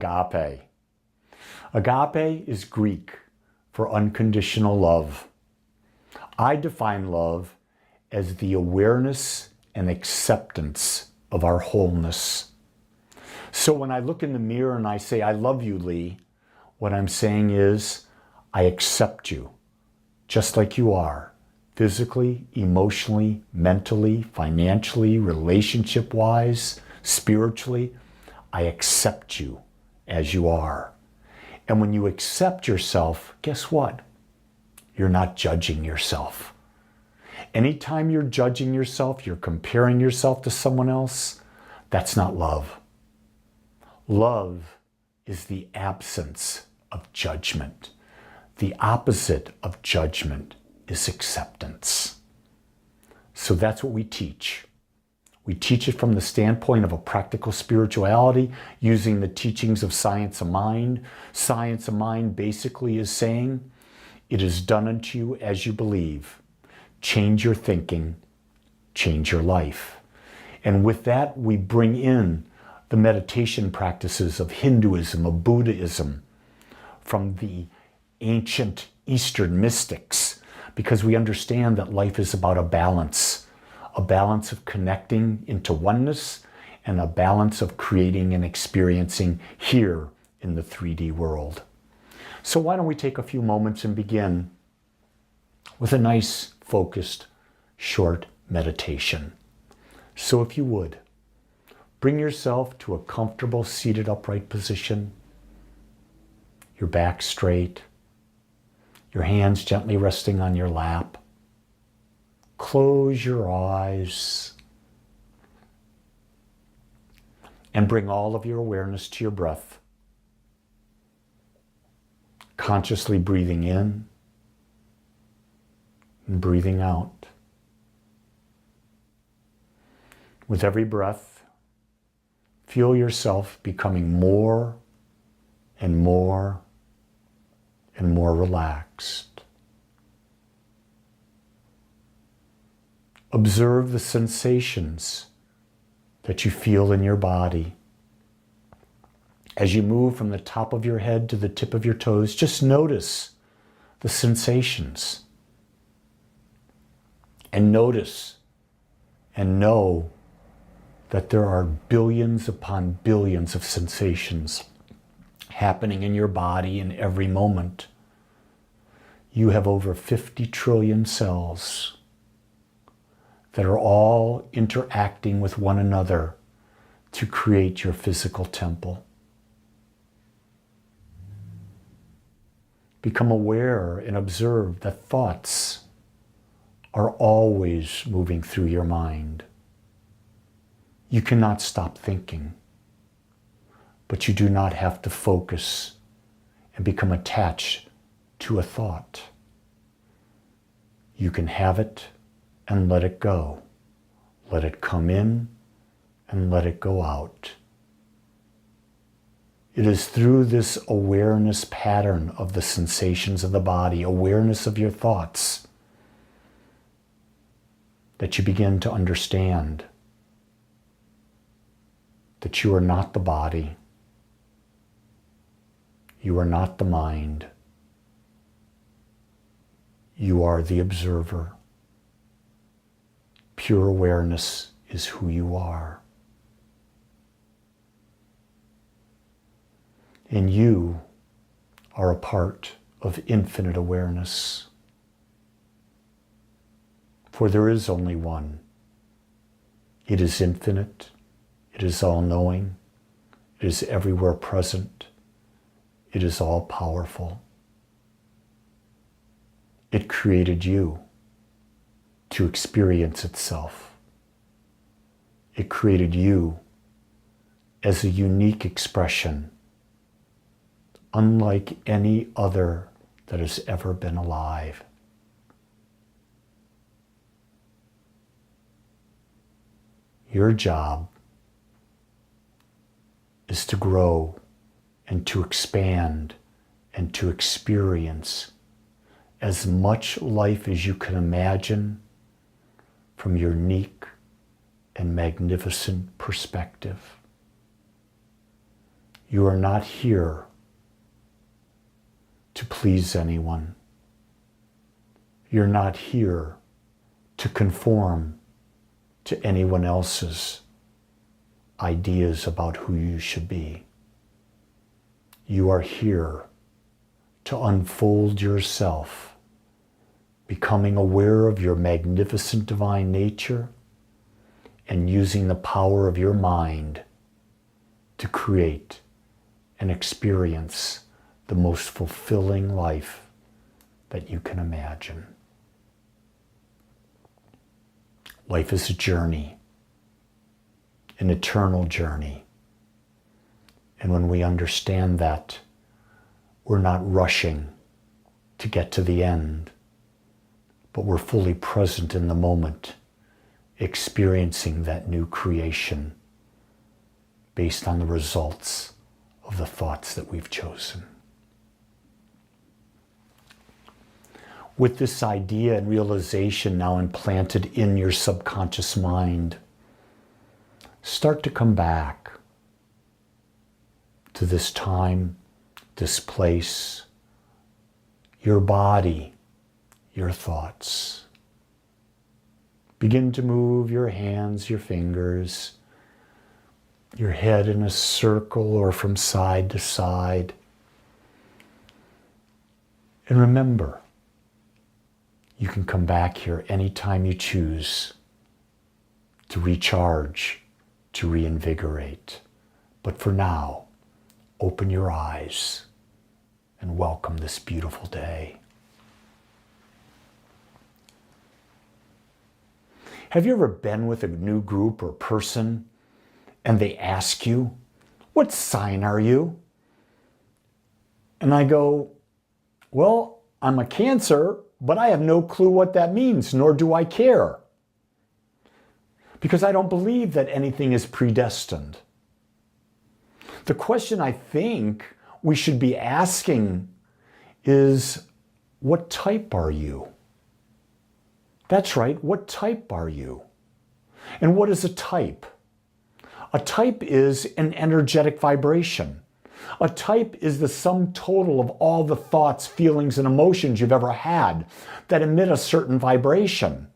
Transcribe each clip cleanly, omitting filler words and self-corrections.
Agape. Agape is Greek for unconditional love. I define love as the awareness and acceptance of our wholeness. So when I look in the mirror and I say, I love you, Lee, what I'm saying is, I accept you just like you are, physically, emotionally, mentally, financially, relationship-wise, spiritually. I accept you as you are. And when you accept yourself, guess what? You're not judging yourself. Anytime you're judging yourself, you're comparing yourself to someone else, that's not love. Love is the absence of judgment. The opposite of judgment is acceptance. So that's what we teach. We teach it from the standpoint of a practical spirituality, using the teachings of science of mind. Science of mind basically is saying, it is done unto you as you believe. Change your thinking, change your life. And with that, we bring in the meditation practices of Hinduism, of Buddhism, from the ancient Eastern mystics, because we understand that life is about a balance of connecting into oneness and a balance of creating and experiencing here in the 3D world. So why don't we take a few moments and begin with a nice, focused, short meditation. So if you would, bring yourself to a comfortable seated upright position, your back straight, your hands gently resting on your lap. Close your eyes and bring all of your awareness to your breath. Consciously breathing in and breathing out. With every breath, feel yourself becoming more and more and more relaxed. Observe the sensations that you feel in your body. As you move from the top of your head to the tip of your toes, just notice the sensations. And notice and know that there are billions upon billions of sensations happening in your body in every moment. You have over 50 trillion cells that are all interacting with one another to create your physical temple. Become aware and observe that thoughts are always moving through your mind. You cannot stop thinking, but you do not have to focus and become attached to a thought. You can have it and let it go. Let it come in and let it go out. It is through this awareness pattern of the sensations of the body, awareness of your thoughts, that you begin to understand that you are not the body. You are not the mind. You are the observer. Pure awareness is who you are. And you are a part of infinite awareness. For there is only one. It is infinite. It is all-knowing. It is everywhere present. It is all-powerful. It created you to experience itself. It created you as a unique expression, unlike any other that has ever been alive. Your job is to grow and to expand and to experience as much life as you can imagine from your unique and magnificent perspective. You are not here to please anyone. You're not here to conform to anyone else's ideas about who you should be. You are here to unfold yourself, becoming aware of your magnificent divine nature and using the power of your mind to create and experience the most fulfilling life that you can imagine. Life is a journey, an eternal journey. And when we understand that, we're not rushing to get to the end, but we're fully present in the moment, experiencing that new creation based on the results of the thoughts that we've chosen. With this idea and realization now implanted in your subconscious mind, start to come back to this time, this place, your body, your thoughts. Begin to move your hands, your fingers, your head in a circle or from side to side. And remember, you can come back here anytime you choose to recharge, to reinvigorate. But for now, open your eyes and welcome this beautiful day. Have you ever been with a new group or person and they ask you, "What sign are you?" And I go, "Well, I'm a Cancer, but I have no clue what that means, nor do I care. Because I don't believe that anything is predestined." The question I think we should be asking is, what type are you? That's right, what type are you? And what is a type? A type is an energetic vibration. A type is the sum total of all the thoughts, feelings, and emotions you've ever had that emit a certain vibration.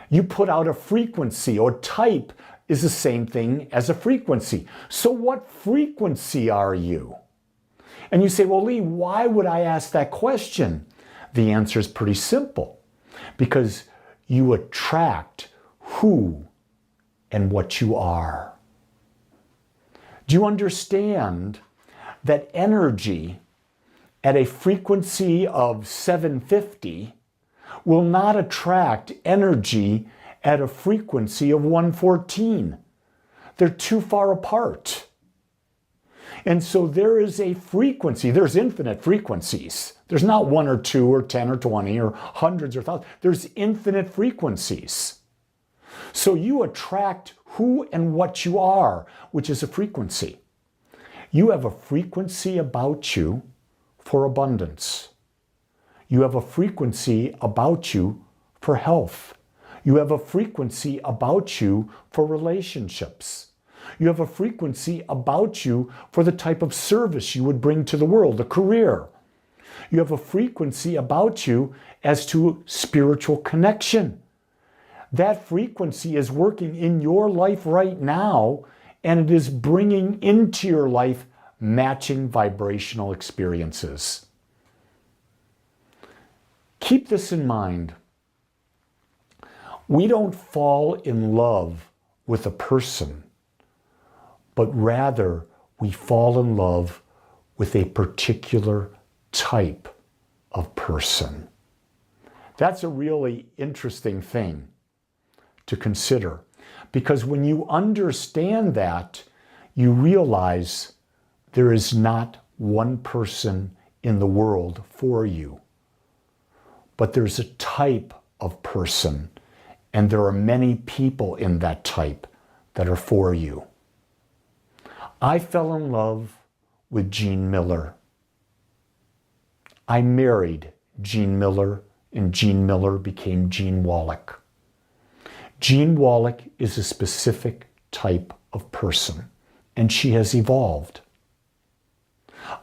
You put out a frequency, or type is the same thing as a frequency. So what frequency are you? And you say, "Well, Lee, why would I ask that question?" The answer is pretty simple. Because you attract who and what you are. Do you understand that energy at a frequency of 750 will not attract energy at a frequency of 114? They're too far apart. And so there is a frequency, there's infinite frequencies. There's not one or two or 10 or 20 or hundreds or thousands. There's infinite frequencies. So you attract who and what you are, which is a frequency. You have a frequency about you for abundance. You have a frequency about you for health. You have a frequency about you for relationships. You have a frequency about you for the type of service you would bring to the world, a career. You have a frequency about you as to spiritual connection. That frequency is working in your life right now, and it is bringing into your life matching vibrational experiences. Keep this in mind. We don't fall in love with a person, but rather we fall in love with a particular type of person. That's a really interesting thing to consider, because when you understand that, you realize there is not one person in the world for you, but there's a type of person, and there are many people in that type that are for you. I fell in love with Jean Miller. I married Jean Miller, and Jean Miller became Jean Wallach. Jean Wallach is a specific type of person, and she has evolved.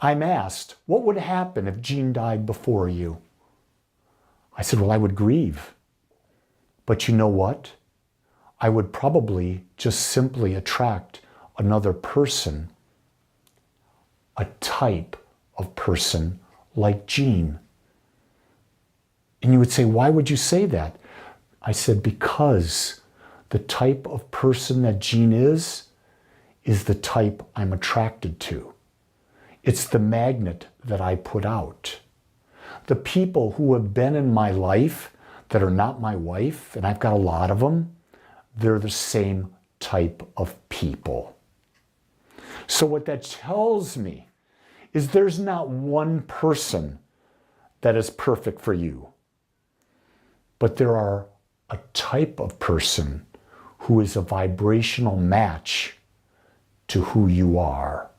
I'm asked, what would happen if Jean died before you? I said, well, I would grieve. But you know what? I would probably just simply attract another person, a type of person like Jean. And you would say, why would you say that? I said, because the type of person that Jean is the type I'm attracted to. It's the magnet that I put out. The people who have been in my life that are not my wife, and I've got a lot of them, they're the same type of people. So what that tells me is there's not one person that is perfect for you, but there are a type of person who is a vibrational match to who you are.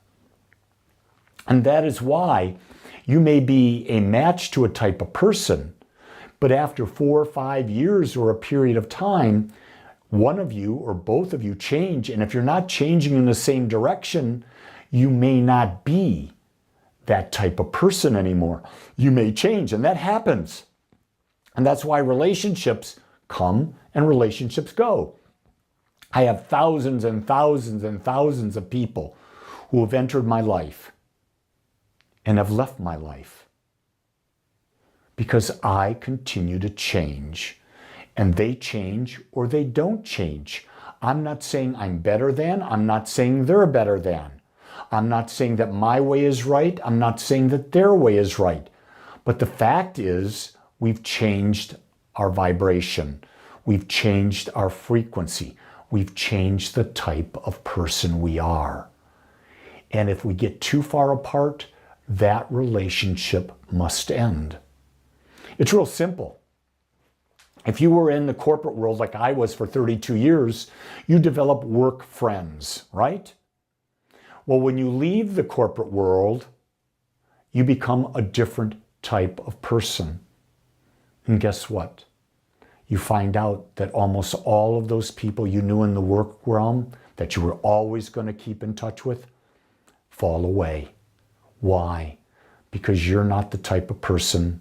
And that is why you may be a match to a type of person, but after 4 or 5 years or a period of time, one of you or both of you change. And if you're not changing in the same direction, you may not be that type of person anymore. You may change, and that happens. And that's why relationships come and relationships go. I have thousands and thousands and thousands of people who have entered my life and have left my life because I continue to change, and they change or they don't change. I'm not saying I'm better than, I'm not saying they're better than. I'm not saying that my way is right, I'm not saying that their way is right. But the fact is, we've changed our vibration. We've changed our frequency. We've changed the type of person we are. And if we get too far apart, that relationship must end. It's real simple. If you were in the corporate world like I was for 32 years, you develop work friends, right? Well, when you leave the corporate world, you become a different type of person. And guess what? You find out that almost all of those people you knew in the work realm that you were always going to keep in touch with fall away. Why? Because you're not the type of person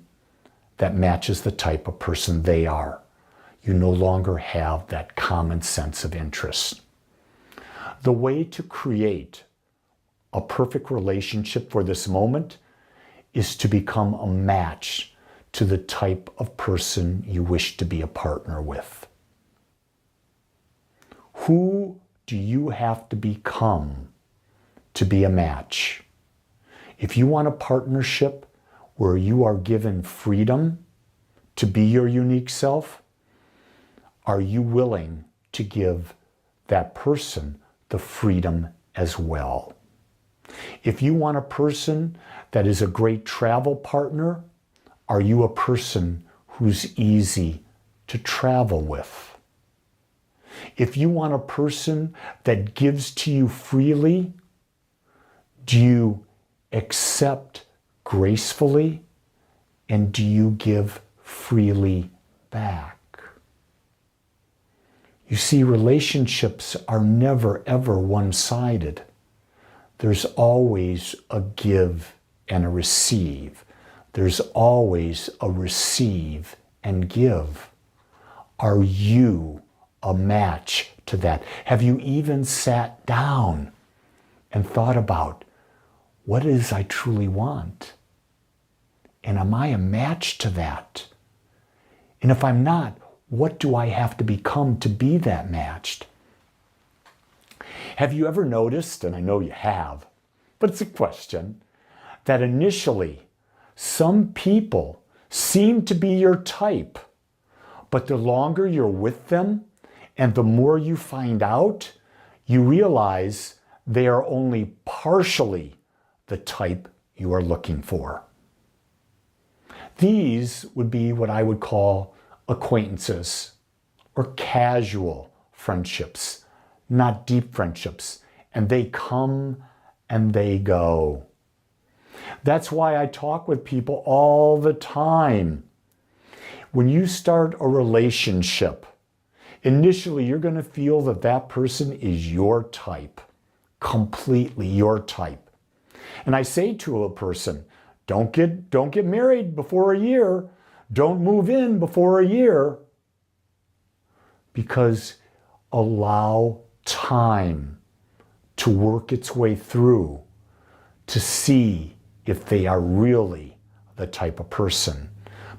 that matches the type of person they are. You no longer have that common sense of interest. The way to create a perfect relationship for this moment is to become a match to the type of person you wish to be a partner with. Who do you have to become to be a match? If you want a partnership where you are given freedom to be your unique self, are you willing to give that person the freedom as well? If you want a person that is a great travel partner, are you a person who's easy to travel with? If you want a person that gives to you freely, do you accept gracefully, and do you give freely back? You see, relationships are never, ever one-sided. There's always a give and a receive. There's always a receive and give. Are you a match to that? Have you even sat down and thought about what it is I truly want? And am I a match to that? And if I'm not, what do I have to become to be that matched? Have you ever noticed, and I know you have, but it's a question, that initially some people seem to be your type, but the longer you're with them and the more you find out, you realize they are only partially the type you are looking for. These would be what I would call acquaintances or casual friendships, not deep friendships, and they come and they go. That's why I talk with people all the time. When you start a relationship, initially you're going to feel that that person is your type, completely your type. And I say to a person, don't get married before a year. Don't move in before a year. Because allow time to work its way through to see if they are really the type of person.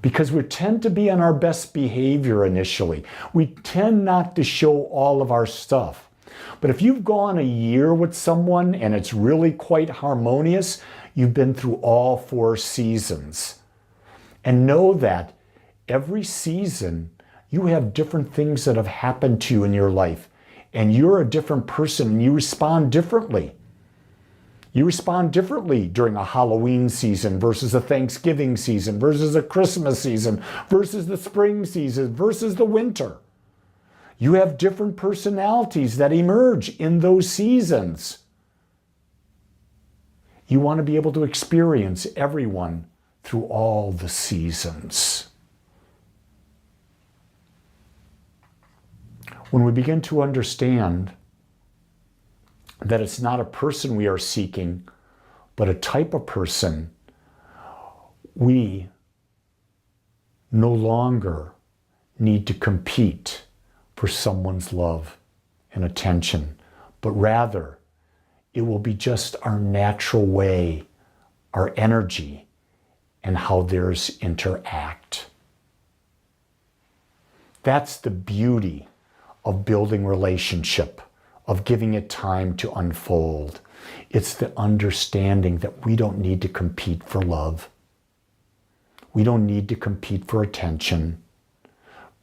Because we tend to be on our best behavior initially. We tend not to show all of our stuff. But if you've gone a year with someone and it's really quite harmonious, you've been through all 4 seasons. And know that every season you have different things that have happened to you in your life. And you're a different person and you respond differently. You respond differently during a Halloween season versus a Thanksgiving season versus a Christmas season versus the spring season versus the winter. You have different personalities that emerge in those seasons. You want to be able to experience everyone through all the seasons. When we begin to understand that it's not a person we are seeking, but a type of person, we no longer need to compete for someone's love and attention, but rather it will be just our natural way, our energy, and how theirs interact. That's the beauty of building relationship, of giving it time to unfold. It's the understanding that we don't need to compete for love. We don't need to compete for attention,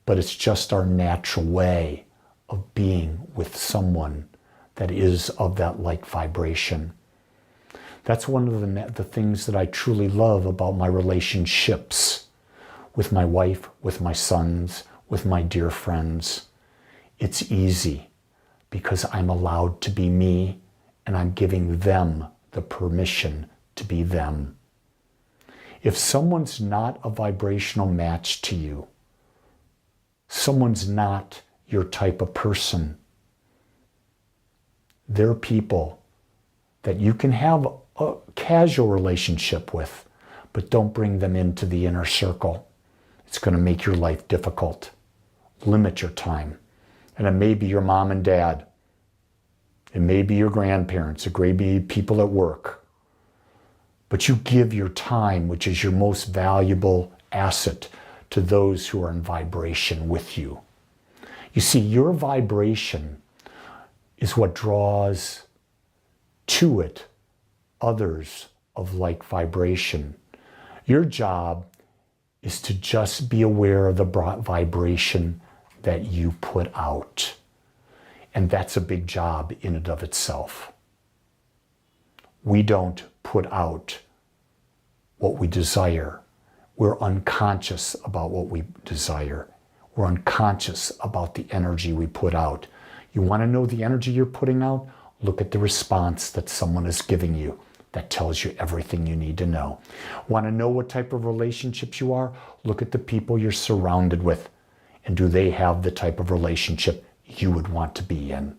but it's just our natural way of being with someone that is of that like vibration. That's one of the things that I truly love about my relationships with my wife, with my sons, with my dear friends. It's easy because I'm allowed to be me and I'm giving them the permission to be them. If someone's not a vibrational match to you, someone's not your type of person, they're people that you can have a casual relationship with, but don't bring them into the inner circle. It's going to make your life difficult. Limit your time. And it may be your mom and dad. It may be your grandparents. It may be people at work. But you give your time, which is your most valuable asset, to those who are in vibration with you. You see, your vibration is what draws to it others of like vibration. Your job is to just be aware of the vibration that you put out. And that's a big job in and of itself. We don't put out what we desire. We're unconscious about what we desire. We're unconscious about the energy we put out. You want to know the energy you're putting out? Look at the response that someone is giving you. That tells you everything you need to know. Want to know what type of relationships you are? Look at the people you're surrounded with. And do they have the type of relationship you would want to be in?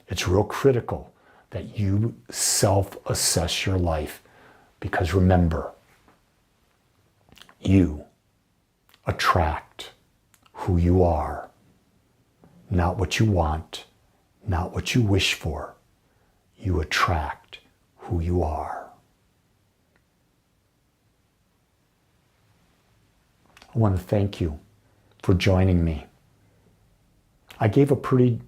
It's real critical that you self-assess your life, because remember, you attract who you are, not what you want, not what you wish for. You attract who you are. I want to thank you for joining me. I gave a pretty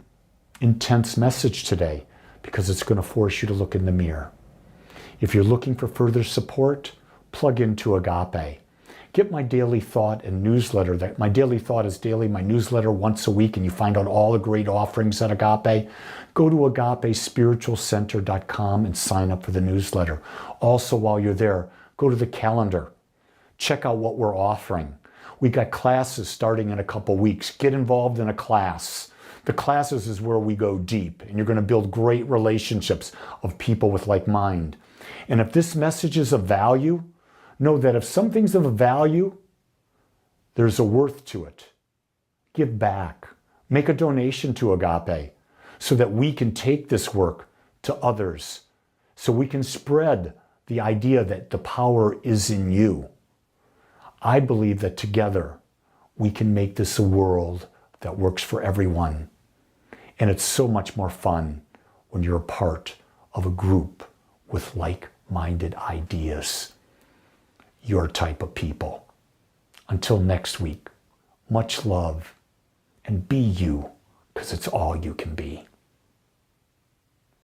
intense message today because it's going to force you to look in the mirror. If you're looking for further support, plug into Agape. Get my daily thought and newsletter. My daily thought is daily, my newsletter once a week, and you find out all the great offerings at Agape. Go to agapespiritualcenter.com and sign up for the newsletter. Also, while you're there, go to the calendar. Check out what we're offering. We got classes starting in a couple weeks. Get involved in a class. The classes is where we go deep, and you're going to build great relationships of people with like mind. And if this message is of value, know that if something's of value, there's a worth to it. Give back. Make a donation to Agape so that we can take this work to others. so we can spread the idea that the power is in you. I believe that together we can make this a world that works for everyone. And it's so much more fun when you're a part of a group with like-minded ideas, your type of people. Until next week, much love, and be you, because it's all you can be.